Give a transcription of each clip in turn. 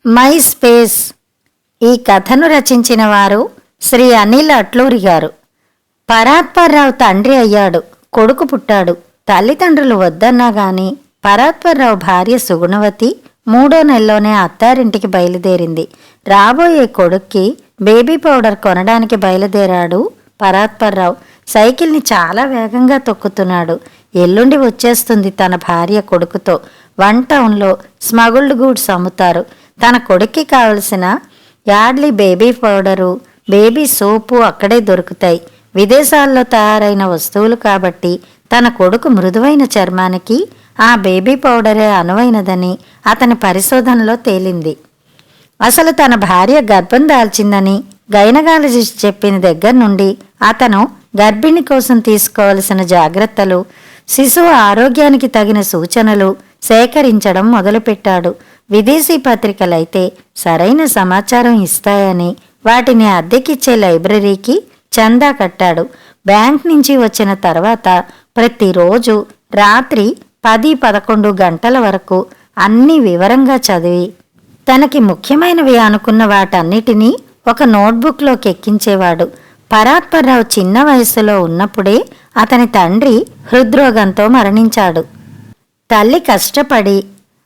My space. ఈ కథను రచించిన వారు శ్రీ అనిల్ అట్లూరి గారు. పరాత్పర్రావు తండ్రి అయ్యాడు, కొడుకు పుట్టాడు. తల్లిదండ్రులు వద్దన్నా గాని పరాత్పర్రావు భార్య సుగుణవతి 3వ నెలలోనే అత్తారింటికి బయలుదేరింది. రాబోయే కొడుక్కి బేబీ పౌడర్ కొనడానికి బయలుదేరాడు పరాత్పర్రావు. సైకిల్ని చాలా వేగంగా తొక్కుతున్నాడు. ఎల్లుండి వచ్చేస్తుంది తన భార్య కొడుకుతో. 1 టౌన్లో స్మగుల్డ్ గూడ్స్ అమ్ముతారు. తన కొడుక్కి కావలసిన యార్డ్లీ బేబీ పౌడరు, బేబీ సోపు అక్కడే దొరుకుతాయి. విదేశాల్లో తయారైన వస్తువులు కాబట్టి తన కొడుకు మృదువైన చర్మానికి ఆ బేబీ పౌడరే అనువైనదని అతని పరిశోధనలో తేలింది. అసలు తన భార్య గర్భం దాల్చిందని గైనకాలజిస్ట్ చెప్పిన దగ్గర నుండి అతను గర్భిణి కోసం తీసుకోవలసిన జాగ్రత్తలు, శిశువు ఆరోగ్యానికి తగిన సూచనలు సేకరించడం మొదలుపెట్టాడు. విదేశీ పత్రికలైతే సరైన సమాచారం ఇస్తాయని వాటిని అద్దెకిచ్చే లైబ్రరీకి చందా కట్టాడు. బ్యాంక్ నుంచి వచ్చిన తర్వాత ప్రతిరోజు రాత్రి 10-11 గంటల వరకు అన్ని వివరంగా చదివి తనకి ముఖ్యమైనవి అనుకున్న వాటన్నిటినీ ఒక నోట్బుక్లోకి ఎక్కించేవాడు. పరాత్పర్రావు చిన్న వయస్సులో ఉన్నప్పుడే అతని తండ్రి హృద్రోగంతో మరణించాడు. తల్లి కష్టపడి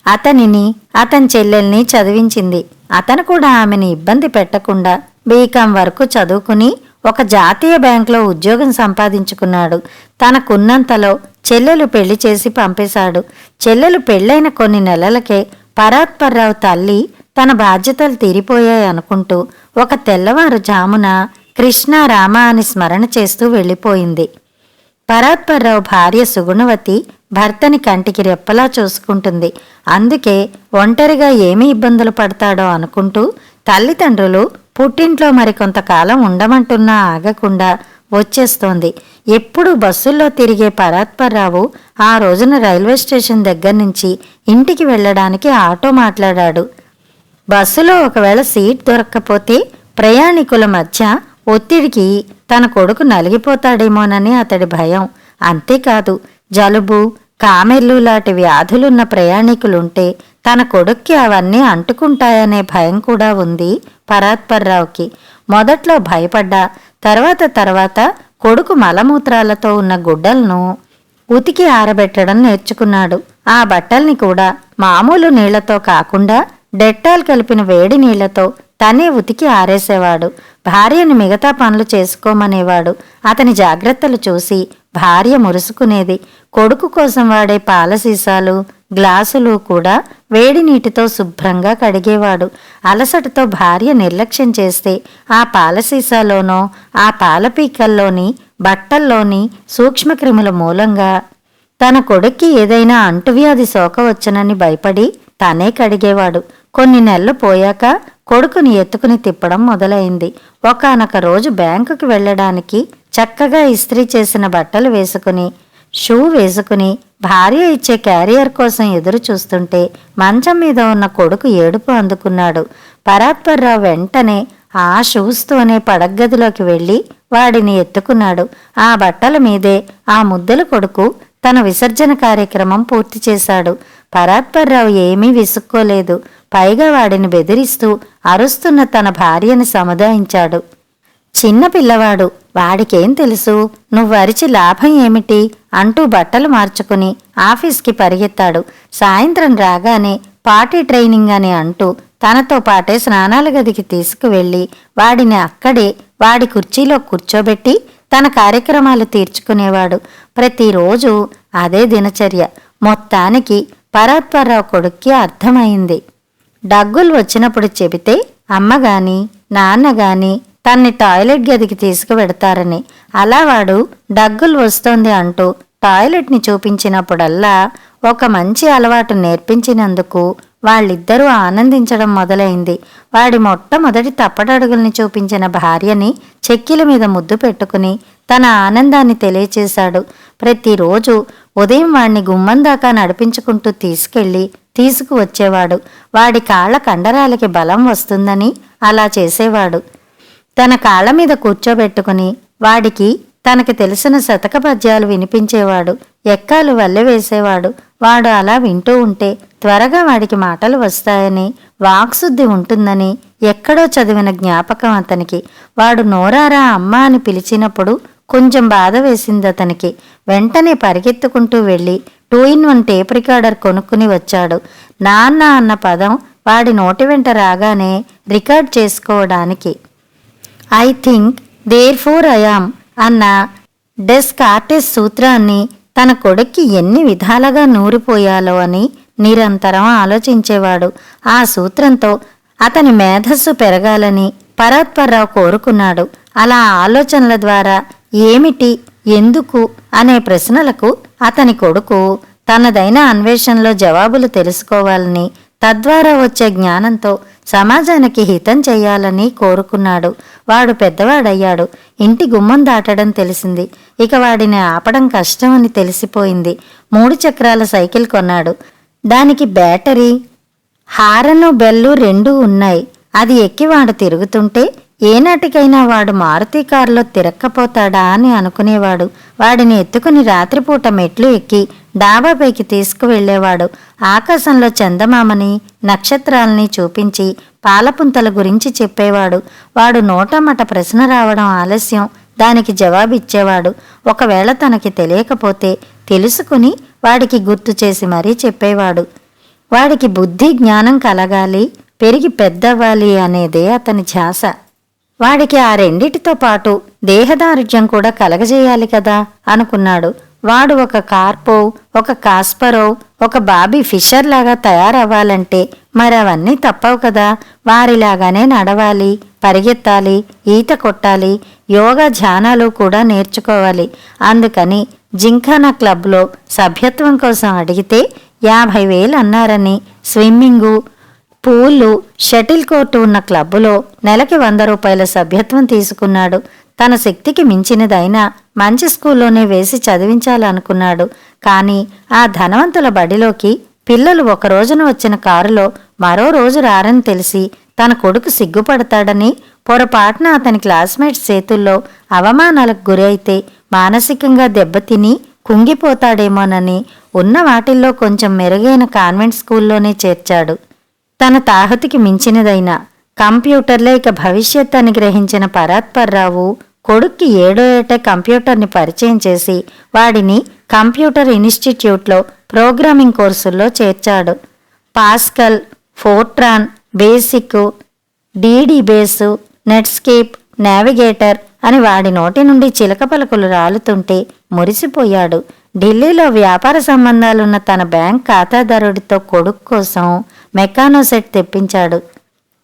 అతని చెల్లెల్ని చదివించింది. అతను కూడా ఆమెని ఇబ్బంది పెట్టకుండా బీకాం వరకు చదువుకుని ఒక జాతీయ బ్యాంకులో ఉద్యోగం సంపాదించుకున్నాడు. తనకున్నంతలో చెల్లెలు పెళ్లి చేసి పంపేశాడు. చెల్లెలు పెళ్ళైన కొన్ని నెలలకే పరాత్పర్రావు తల్లి తన బాధ్యతలు తీరిపోయాయి అనుకుంటూ ఒక తెల్లవారుజామున కృష్ణ రామ అని స్మరణ చేస్తూ వెళ్ళిపోయింది. పరాత్పర్రావు భార్య సుగుణవతి భర్తని కంటికి రెప్పలా చూసుకుంటుంది. అందుకే ఒంటరిగా ఏమి ఇబ్బందులు పడతాడో అనుకుంటూ తల్లిదండ్రులు పుట్టింట్లో మరికొంతకాలం ఉండమంటున్నా ఆగకుండా వచ్చేస్తోంది. ఎప్పుడూ బస్సుల్లో తిరిగే పరాత్పర్రావు ఆ రోజున రైల్వే స్టేషన్ దగ్గర నుంచి ఇంటికి వెళ్ళడానికి ఆటో మాట్లాడాడు. బస్సులో ఒకవేళ సీట్ దొరక్కపోతే ప్రయాణికుల మధ్య ఒత్తిడికి తన కొడుకు నలిగిపోతాడేమోనని అతడి భయం. అంతేకాదు, జలుబు, కామెర్లు లాంటి వ్యాధులున్న ప్రయాణికులుంటే తన కొడుక్కి అవన్నీ అంటుకుంటాయనే భయం కూడా ఉంది పరాత్పర్రావుకి. మొదట్లో భయపడ్డా తర్వాత కొడుకు మలమూత్రాలతో ఉన్న గుడ్డలను ఉతికి ఆరబెట్టడం నేర్చుకున్నాడు. ఆ బట్టల్ని కూడా మామూలు నీళ్లతో కాకుండా డెట్టాల్ కలిపిన వేడి నీళ్లతో తనే ఉతికి ఆరేసేవాడు. భార్యని మిగతా పనులు చేసుకోమనేవాడు. అతని జాగ్రత్తలు చూసి భార్య మురుసుకునేది. కొడుకు కోసం వాడే పాల సీసాలు, గ్లాసులు కూడా వేడి నీటితో శుభ్రంగా కడిగేవాడు. అలసటతో భార్య నిర్లక్ష్యం చేస్తే ఆ పాల సీసాలోనో ఆ పాల పీకల్లోని బట్టల్లోని సూక్ష్మక్రిముల మూలంగా తన కొడుక్కి ఏదైనా అంటువ్యాధి సోకవచ్చునని భయపడి తనే కడిగేవాడు. కొన్ని నెలలు పోయాక కొడుకుని ఎత్తుకుని తిప్పడం మొదలైంది. ఒకానొక రోజు బ్యాంకుకి వెళ్ళడానికి చక్కగా ఇస్త్రీ చేసిన బట్టలు వేసుకుని షూ వేసుకుని భార్య ఇచ్చే క్యారియర్ కోసం ఎదురు చూస్తుంటే మంచం మీద ఉన్న కొడుకు ఏడుపు అందుకున్నాడు. పరాత్పర్రావు వెంటనే ఆ షూస్తోనే పడగ్గదిలోకి వెళ్ళి వాడిని ఎత్తుకున్నాడు. ఆ బట్టల మీదే ఆ ముద్దల కొడుకు తన విసర్జన కార్యక్రమం పూర్తి చేశాడు. పరాత్పర్రావు ఏమీ విసుక్కోలేదు. పైగా వాడిని బెదిరిస్తూ అరుస్తున్న తన భార్యని సముదాయించాడు. చిన్న పిల్లవాడు, వాడికేం తెలుసు, నువ్వు అరిచి లాభం ఏమిటి అంటూ బట్టలు మార్చుకుని ఆఫీస్కి పరిగెత్తాడు. సాయంత్రం రాగానే పార్టీ ట్రైనింగ్ అని అంటూ తనతో పాటే స్నానాల గదికి తీసుకువెళ్ళి వాడిని అక్కడే వాడి కుర్చీలో కూర్చోబెట్టి తన కార్యక్రమాలు తీర్చుకునేవాడు. ప్రతిరోజు అదే దినచర్య. మొత్తానికి పరాత్పర్రావు కొడుక్కి అర్థమైంది. డగ్గులు వచ్చినప్పుడు చెబితే అమ్మగాని నాన్నగాని తన్ని టాయిలెట్ గదికి తీసుకువెడతారని. అలా వాడు డగ్గులు వస్తోంది అంటూ టాయిలెట్ని చూపించినప్పుడల్లా ఒక మంచి అలవాటు నేర్పించినందుకు వాళ్ళిద్దరూ ఆనందించడం మొదలైంది. వాడి మొట్టమొదటి తప్పటడుగుల్ని చూపించిన భార్యని చెక్కిల మీద ముద్దు పెట్టుకుని తన ఆనందాన్ని తెలియచేశాడు. ప్రతిరోజు ఉదయం వాణ్ణి గుమ్మం దాకా నడిపించుకుంటూ తీసుకువచ్చేవాడు. వాడి కాళ్ల కండరాలకి బలం వస్తుందని అలా చేసేవాడు. తన కాళ్ల మీద కూర్చోబెట్టుకుని వాడికి తనకి తెలిసిన శతక పద్యాలు వినిపించేవాడు. ఎక్కాలు వల్లెవేసేవాడు. వాడు అలా వింటూ ఉంటే త్వరగా వాడికి మాటలు వస్తాయని, వాక్శుద్ధి ఉంటుందని ఎక్కడో చదివిన జ్ఞాపకం అతనికి. వాడు నోరారా అమ్మా అని పిలిచినప్పుడు కొంచెం బాధ వేసింది అతనికి. వెంటనే పరిగెత్తుకుంటూ వెళ్ళి 2-in-1 టేప్ రికార్డర్ కొనుక్కుని వచ్చాడు. నాన్న అన్న పదం వాడి నోటి వెంట రాగానే రికార్డ్ చేసుకోవడానికి I think therefore I am అన్న డెస్కార్టెస్ సూత్రాన్ని తన కొడుక్కి ఎన్ని విధాలుగా నూరిపోయాలో అని నిరంతరం ఆలోచించేవాడు. ఆ సూత్రంతో అతని మేధస్సు పెరగాలని పరాత్పర్రావు కోరుకున్నాడు. అలా ఆలోచనల ద్వారా ఏమిటి, ఎందుకు అనే ప్రశ్నలకు అతని కొడుకు తనదైన అన్వేషణలో జవాబులు తెలుసుకోవాలని, తద్వారా వచ్చే జ్ఞానంతో సమాజానికి హితం చెయ్యాలని కోరుకున్నాడు. వాడు పెద్దవాడయ్యాడు. ఇంటి గుమ్మం దాటడం తెలిసింది. ఇక వాడిని ఆపడం కష్టమని తెలిసిపోయింది. 3 చక్రాల సైకిల్ కొన్నాడు. దానికి బ్యాటరీ, హారను, బెల్లు 2 ఉన్నాయి. అది ఎక్కి వాడు తిరుగుతుంటే ఏనాటికైనా వాడు మారుతి కారులో తిరక్కపోతాడా అని అనుకునేవాడు. వాడిని ఎత్తుకుని రాత్రిపూట మెట్లు ఎక్కి డాబాపైకి తీసుకువెళ్లేవాడు. ఆకాశంలో చందమామని, నక్షత్రాల్ని చూపించి పాలపుంతల గురించి చెప్పేవాడు. వాడు నోటమట ప్రశ్న రావడం ఆలస్యం, దానికి జవాబిచ్చేవాడు. ఒకవేళ తనకి తెలియకపోతే తెలుసుకుని వాడికి గుర్తు చేసి మరీ చెప్పేవాడు. వాడికి బుద్ధి జ్ఞానం కలగాలి, పెరిగి పెద్దవ్వాలి అనేదే అతని ధ్యాస. వాడికి ఆ రెండిటితో పాటు దేహదారుఢ్యం కూడా కలగజేయాలి కదా అనుకున్నాడు. వాడు ఒక కార్పోవ్, ఒక కాస్పరోవ్, ఒక బాబీ ఫిషర్ లాగా తయారవ్వాలంటే మరి అవన్నీ తప్పవు కదా. వారిలాగానే నడవాలి, పరిగెత్తాలి, ఈత కొట్టాలి, యోగా ధ్యానాలు కూడా నేర్చుకోవాలి. అందుకని జింఖానా క్లబ్లో సభ్యత్వం కోసం అడిగితే 50,000 అన్నారని స్విమ్మింగు, పూలు, షటిల్ కోర్టు ఉన్న క్లబ్బులో నెలకి 100 రూపాయల సభ్యత్వం తీసుకున్నాడు. తన శక్తికి మించినదైనా మంచి స్కూల్లోనే వేసి చదివించాలనుకున్నాడు. కానీ ఆ ధనవంతుల బడిలోకి పిల్లలు ఒక రోజున వచ్చిన కారులో మరో రోజు రారని తెలిసి తన కొడుకు సిగ్గుపడతాడని, పొరపాటున అతని క్లాస్మేట్స్ చేతుల్లో అవమానాలకు గురైతే మానసికంగా దెబ్బతిని కుంగిపోతాడేమోనని ఉన్న వాటిల్లో కొంచెం మెరుగైన కాన్వెంట్ స్కూల్లోనే చేర్చాడు. తన తాహతికి మించినదైన కంప్యూటర్లే ఇక భవిష్యత్ అని గ్రహించిన పరాత్పర్రావు కొడుక్కి 7వ ఏట కంప్యూటర్ని పరిచయం చేసి వాడిని కంప్యూటర్ ఇన్స్టిట్యూట్లో ప్రోగ్రామింగ్ కోర్సుల్లో చేర్చాడు. Pascal, Fortran, BASIC, dBase, Netscape, Navigator అని వాడి నోటి నుండి చిలక పలుకులు రాలుతుంటే మురిసిపోయాడు. ఢిల్లీలో వ్యాపార సంబంధాలున్న తన బ్యాంక్ ఖాతాదారుడితో కొడుకు కోసం మెకానో సెట్ తెప్పించాడు.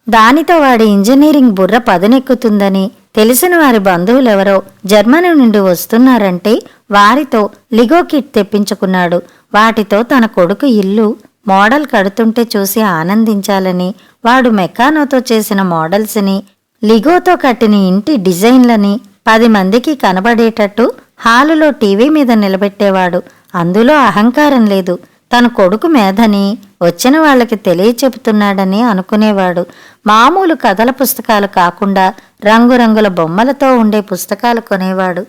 దానితో వాడి ఇంజనీరింగ్ బుర్ర పదునెక్కుతుందని తెలిసిన వారి బంధువులెవరో జర్మనీ నుండి వస్తున్నారంటే వారితో లిగో కిట్ తెప్పించుకున్నాడు. వాటితో తన కొడుకు ఇల్లు మోడల్ కడుతుంటే చూసి ఆనందించాలని వాడు మెకానోతో చేసిన మోడల్స్ని, లిగోతో కట్టిన ఇంటి డిజైన్లని 10 మందికి కనబడేటట్టు హాలులో టీవీ మీద నిలబెట్టేవాడు. అందులో అహంకారం లేదు. తన కొడుకు మేధని వచ్చిన వాళ్ళకి తెలియచెబుతున్నాడని అనుకునేవాడు. మామూలు కథల పుస్తకాలు కాకుండా రంగురంగుల బొమ్మలతో ఉండే పుస్తకాలు కొనేవాడు.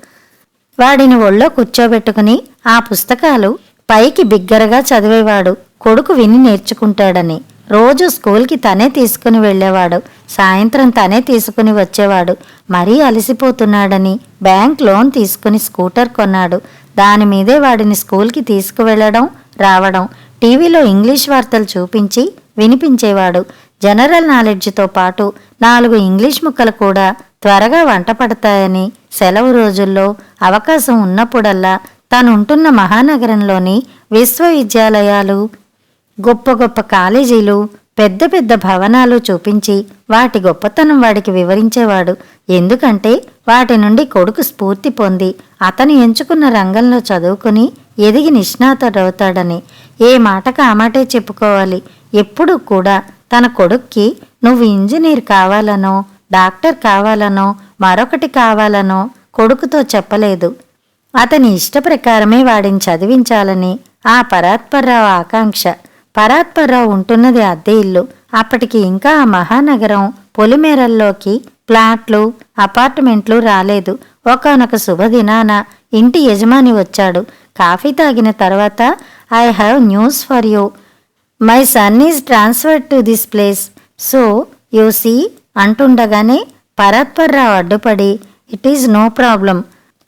వాడిని ఒళ్ళో కూర్చోబెట్టుకుని ఆ పుస్తకాలు పైకి బిగ్గరగా చదివేవాడు. కొడుకు విని నేర్చుకుంటాడని. రోజు స్కూల్కి తనే తీసుకుని వెళ్ళేవాడు. సాయంత్రం తనే తీసుకుని వచ్చేవాడు. మరీ అలసిపోతున్నాడని బ్యాంక్ లోన్ తీసుకుని స్కూటర్ కొన్నాడు. దానిమీదే వాడిని స్కూల్కి తీసుకువెళ్లడం, రావడం. టీవీలో ఇంగ్లీష్ వార్తలు చూపించి వినిపించేవాడు. జనరల్ నాలెడ్జ్తో పాటు 4 ఇంగ్లీష్ ముక్కలు కూడా త్వరగా వంట పడతాయని సెలవు రోజుల్లో అవకాశం ఉన్నప్పుడల్లా తానుంటున్న మహానగరంలోని విశ్వవిద్యాలయాలు, గొప్ప గొప్ప కాలేజీలు, పెద్ద పెద్ద భవనాలు చూపించి వాటి గొప్పతనం వాడికి వివరించేవాడు. ఎందుకంటే వాటి నుండి కొడుకు స్ఫూర్తి పొంది అతను ఎంచుకున్న రంగంలో చదువుకుని ఎదిగి నిష్ణాతుడవుతాడని. ఏ మాటకు ఆ మాటే చెప్పుకోవాలి. ఎప్పుడూ కూడా తన కొడుక్కి నువ్వు ఇంజనీర్ కావాలనో, డాక్టర్ కావాలనో, మరొకటి కావాలనో కొడుకుతో చెప్పలేదు. అతని ఇష్ట ప్రకారమే వాడిని చదివించాలని ఆ పరాత్పర్రావు ఆకాంక్ష. పరాత్పర్రావు ఉంటున్నది అద్దె ఇల్లు. అప్పటికి ఇంకా ఆ మహానగరం పొలిమేరల్లోకి ప్లాట్లు, అపార్ట్మెంట్లు రాలేదు. ఒకానొక శుభదినాన ఇంటి యజమాని వచ్చాడు. కాఫీ తాగిన తర్వాత, I have news for you. My son is transferred to this place. So you see అంటుండగానే పరాత్పర్రావు అడ్డుపడి, it is no problem,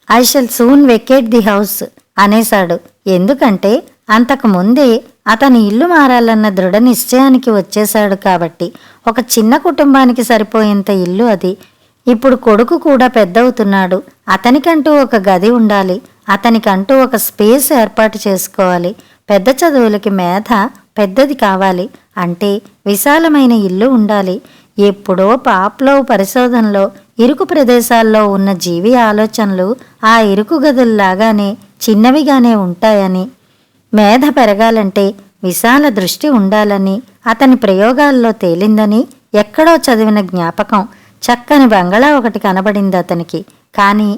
I shall soon vacate the house అనేశాడు. ఎందుకంటే అంతకు ముందే అతని ఇల్లు మారాలన్న దృఢ నిశ్చయానికి వచ్చేశాడు కాబట్టి. ఒక చిన్న కుటుంబానికి సరిపోయేంత ఇల్లు అది. ఇప్పుడు కొడుకు కూడా పెద్దవుతున్నాడు. అతనికంటూ ఒక గది ఉండాలి. అతనికంటూ ఒక స్పేస్ ఏర్పాటు చేసుకోవాలి. పెద్ద చదువులకి మేధ పెద్దది కావాలి. అంటే విశాలమైన ఇల్లు ఉండాలి. ఎప్పుడో పాప్లోవ్ పరిశోధనలో ఇరుకు ప్రదేశాల్లో ఉన్న జీవి ఆలోచనలు ఆ ఇరుకు గదుల్లాగానే చిన్నవిగానే ఉంటాయని, మేధ పెరగాలంటే విశాల దృష్టి ఉండాలని అతని ప్రయోగాల్లో తేలిందని ఎక్కడో చదివిన జ్ఞాపకం. చక్కని బంగళా ఒకటి కనబడింది అతనికి. కానీ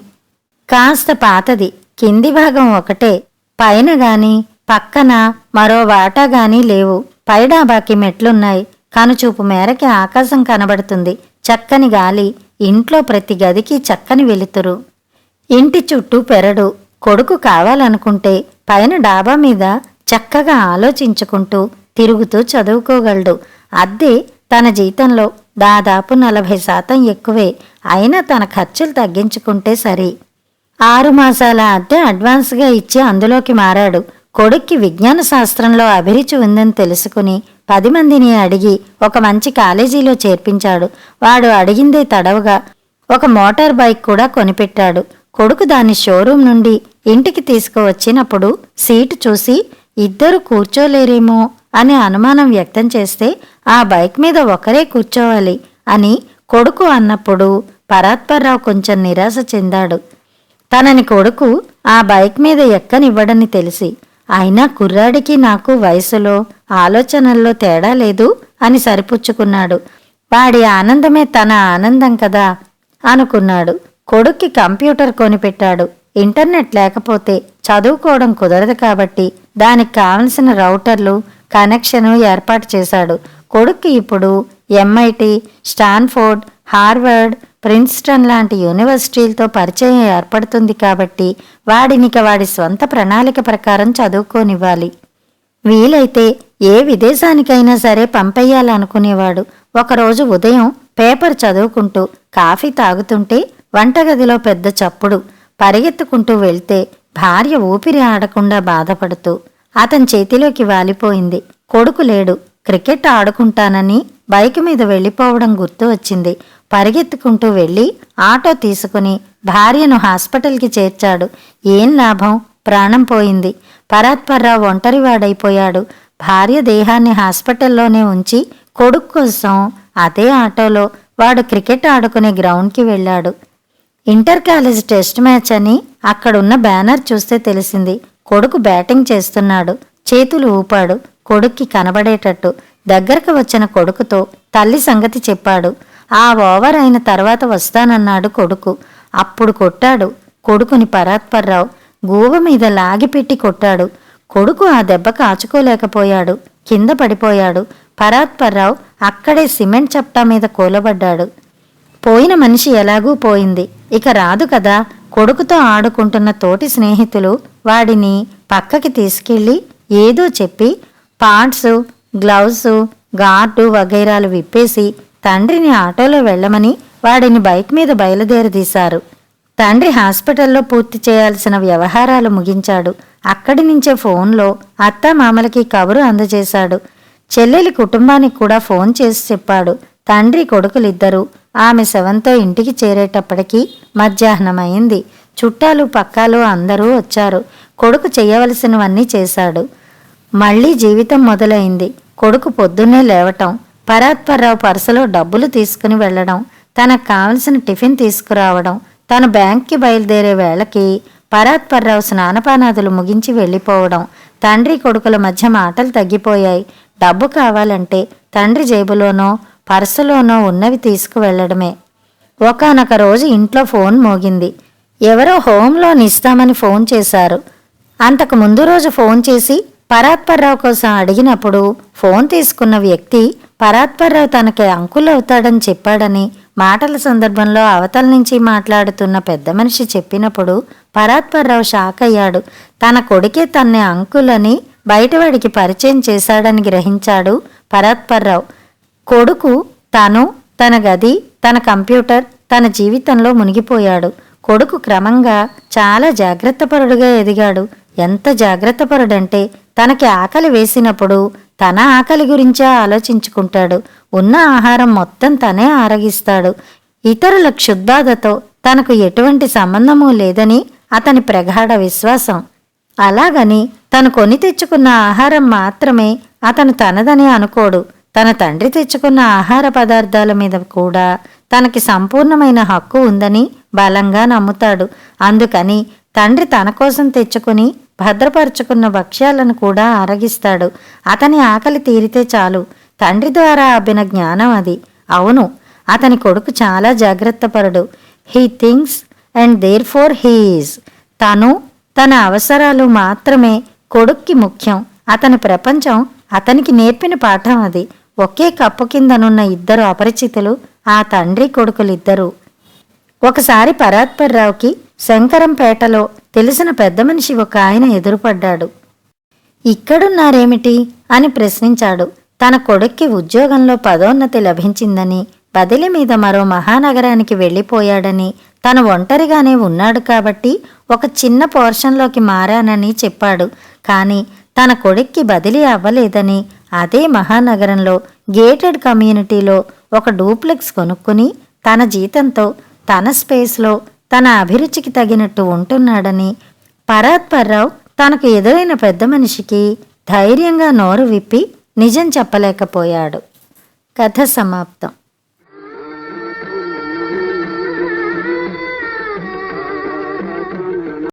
కాస్త పాతది. కింది భాగం ఒకటే. పైన గాని పక్కన మరో వాటా గాని లేవు. పై డాబాకి మెట్లున్నాయి. కనుచూపు మేరకి ఆకాశం కనబడుతుంది. చక్కని గాలి. ఇంట్లో ప్రతి గదికి చక్కని వెలుతురు. ఇంటి చుట్టూ పెరడు. కొడుకు కావాలనుకుంటే పైన డాబా మీద చక్కగా ఆలోచించుకుంటూ తిరుగుతూ చదువుకోగలడు. అద్దె తన జీతంలో దాదాపు 40% ఎక్కువే. అయినా తన ఖర్చులు తగ్గించుకుంటే సరి. 6 మాసాల అద్దె అడ్వాన్స్గా ఇచ్చి అందులోకి మారాడు. కొడుక్కి విజ్ఞాన శాస్త్రంలో అభిరుచి ఉందని తెలుసుకుని 10 మందిని అడిగి ఒక మంచి కాలేజీలో చేర్పించాడు. వాడు అడిగిందే తడవుగా ఒక మోటార్ బైక్ కూడా కొనిపెట్టాడు. కొడుకు దాన్ని షోరూం నుండి ఇంటికి తీసుకువచ్చినప్పుడు సీటు చూసి ఇద్దరు కూర్చోలేరేమో అని అనుమానం వ్యక్తం చేస్తే, ఆ బైక్ మీద ఒకరే కూర్చోవాలి అని కొడుకు అన్నప్పుడు పరాత్పర్రావు కొంచెం నిరాశ చెందాడు. తనని కొడుకు ఆ బైక్ మీద ఎక్కనివ్వడని తెలిసి. అయినా కుర్రాడికి నాకు వయసులో ఆలోచనల్లో తేడా లేదు అని సరిపుచ్చుకున్నాడు. వాడి ఆనందమే తన ఆనందం కదా అనుకున్నాడు. కొడుక్కి కంప్యూటర్ కొనిపెట్టాడు. ఇంటర్నెట్ లేకపోతే చదువుకోవడం కుదరదు కాబట్టి దానికి కావలసిన రౌటర్లు, కనెక్షను ఏర్పాటు చేశాడు. కొడుక్కి ఇప్పుడు MIT, స్టాన్ఫోర్డ్, హార్వర్డ్, ప్రిన్స్టన్ లాంటి యూనివర్సిటీలతో పరిచయం ఏర్పడుతుంది కాబట్టి వాడినిక వాడి స్వంత ప్రణాళిక ప్రకారం చదువుకోనివ్వాలి. వీలైతే ఏ విదేశానికైనా సరే పంపేయాలనుకునేవాడు. ఒకరోజు ఉదయం పేపర్ చదువుకుంటూ కాఫీ తాగుతుంటే వంటగదిలో పెద్ద చప్పుడు. పరిగెత్తుకుంటూ వెళ్తే భార్య ఊపిరి ఆడకుండా బాధపడుతూ అతని చేతిలోకి వాలిపోయింది. కొడుకు లేడు. క్రికెట్ ఆడుకుంటానని బైక్ మీద వెళ్ళిపోవడం గుర్తు వచ్చింది. పరిగెత్తుకుంటూ వెళ్ళి ఆటో తీసుకుని భార్యను హాస్పిటల్కి చేర్చాడు. ఏం లాభం? ప్రాణం పోయింది. పరాత్పర్రావు ఒంటరివాడైపోయాడు. భార్య దేహాన్ని హాస్పిటల్లోనే ఉంచి కొడుకు కోసం అదే ఆటోలో వాడు క్రికెట్ ఆడుకునే గ్రౌండ్కి వెళ్ళాడు. ఇంటర్ కాలేజ్ టెస్ట్ మ్యాచ్ అని అక్కడున్న బ్యానర్ చూస్తే తెలిసింది. కొడుకు బ్యాటింగ్ చేస్తున్నాడు. చేతులు ఊపాడు. కొడుక్కి కనబడేటట్టు. దగ్గరకు వచ్చిన కొడుకుతో తల్లి సంగతి చెప్పాడు. ఆ ఓవర్ అయిన తర్వాత వస్తానన్నాడు కొడుకు. అప్పుడు కొట్టాడు కొడుకుని పరాత్పర్రావు. గూవ మీద లాగిపెట్టి కొట్టాడు. కొడుకు ఆ దెబ్బ కాచుకోలేకపోయాడు. కింద పడిపోయాడు. పరాత్పర్రావు అక్కడే సిమెంట్ చప్టా మీద కూలబడ్డాడు. పోయిన మనిషి ఎలాగూ పోయింది. ఇక రాదు కదా. కొడుకుతో ఆడుకుంటున్న తోటి స్నేహితులు వాడిని పక్కకి తీసుకెళ్ళి ఏదో చెప్పి పాడ్సు, గ్లౌసు, గార్డు వగైరాలు విప్పేసి తండ్రిని ఆటోలో వెళ్లమని వాడిని బైక్ మీద బయలుదేరదీశారు. తండ్రి హాస్పిటల్లో పూర్తి చేయాల్సిన వ్యవహారాలు ముగించాడు. అక్కడి నుంచే ఫోన్లో అత్తామామలకి కబురు అందజేశాడు. చెల్లెలి కుటుంబానికి కూడా ఫోన్ చేసి చెప్పాడు. తండ్రి కొడుకులిద్దరూ ఆమె శవంతో ఇంటికి చేరేటప్పటికీ మధ్యాహ్నమైంది. చుట్టాలు పక్కాలు అందరూ వచ్చారు. కొడుకు చెయ్యవలసినవన్నీ చేశాడు. మళ్లీ జీవితం మొదలైంది. కొడుకు పొద్దున్నే లేవటం, పరాత్పర్రావు పర్సులో డబ్బులు తీసుకుని వెళ్లడం, తనకు కావలసిన టిఫిన్ తీసుకురావడం, తను బ్యాంక్కి బయలుదేరే వేళకి పరాత్పర్రావు స్నానపానాదులు ముగించి వెళ్ళిపోవడం. తండ్రి కొడుకుల మధ్య మాటలు తగ్గిపోయాయి. డబ్బు కావాలంటే తండ్రి జేబులోనో పర్సులోనో ఉన్నవి తీసుకువెళ్లడమే. ఒకానొక రోజు ఇంట్లో ఫోన్ మోగింది. ఎవరో హోమ్ లోన్ ఇస్తామని ఫోన్ చేశారు. అంతకు ముందు రోజు ఫోన్ చేసి పరాత్పర్రావు కోసం అడిగినప్పుడు ఫోన్ తీసుకున్న వ్యక్తి పరాత్పర్రావు తనకి అంకుల్ అవుతాడని చెప్పాడని మాటల సందర్భంలో అవతల నుంచి మాట్లాడుతున్న పెద్ద మనిషి చెప్పినప్పుడు పరాత్పర్రావు షాక్ అయ్యాడు. తన కొడుకే తన్ని అంకులని బయటవాడికి పరిచయం చేశాడని గ్రహించాడు పరాత్పర్రావు. కొడుకు తను, తన గది, తన కంప్యూటర్, తన జీవితంలో మునిగిపోయాడు. కొడుకు క్రమంగా చాలా జాగ్రత్తపరుడుగా ఎదిగాడు. ఎంత జాగ్రత్తపరుడంటే తనకి ఆకలి వేసినప్పుడు తన ఆకలి గురించే ఆలోచించుకుంటాడు. ఉన్న ఆహారం మొత్తం తనే ఆరగిస్తాడు. ఇతరుల క్షుద్బాధతో తనకు ఎటువంటి సంబంధమూ లేదని అతని ప్రగాఢ విశ్వాసం. అలాగని తను కొని తెచ్చుకున్న ఆహారం మాత్రమే అతను తనదని అనుకోడు. తన తండ్రి తెచ్చుకున్న ఆహార పదార్థాల మీద కూడా తనకి సంపూర్ణమైన హక్కు ఉందని బలంగా నమ్ముతాడు. అందుకని తండ్రి తన కోసం తెచ్చుకుని భద్రపరుచుకున్న భక్ష్యాలను కూడా ఆరగిస్తాడు. అతని ఆకలి తీరితే చాలు. తండ్రి ద్వారా అబ్బిన జ్ఞానం అది. అవును, అతని కొడుకు చాలా జాగ్రత్తపరుడు. He thinks and therefore he is. తను, తన అవసరాలు మాత్రమే కొడుక్కి ముఖ్యం. అతని ప్రపంచం అతనికి నేర్పిన పాఠం అది. ఒకే కప్పు కిందనున్న ఇద్దరు అపరిచితులు ఆ తండ్రి కొడుకులిద్దరూ. ఒకసారి పరాత్పర్రావుకి శంకరంపేటలో తెలిసిన పెద్ద మనిషి ఒక ఆయన ఎదురుపడ్డాడు. ఇక్కడున్నారేమిటి అని ప్రశ్నించాడు. తన కొడుక్కి ఉద్యోగంలో పదోన్నతి లభించిందని, బదిలీ మీద మరో మహానగరానికి వెళ్ళిపోయాడని, తను ఒంటరిగానే ఉన్నాడు కాబట్టి ఒక చిన్న పోర్షన్లోకి మారానని చెప్పాడు. కానీ తన కొడుక్కి బదిలీ అవ్వలేదని, అదే మహానగరంలో గేటెడ్ కమ్యూనిటీలో ఒక డూప్లెక్స్ కొనుక్కుని తన జీతంతో తన స్పేస్లో తన అభిరుచికి తగినట్టు ఉంటున్నాడని పరాత్పర్రావు తనకు ఎదురైన పెద్ద మనిషికి ధైర్యంగా నోరు విప్పి నిజం చెప్పలేకపోయాడు. కథ సమాప్తం.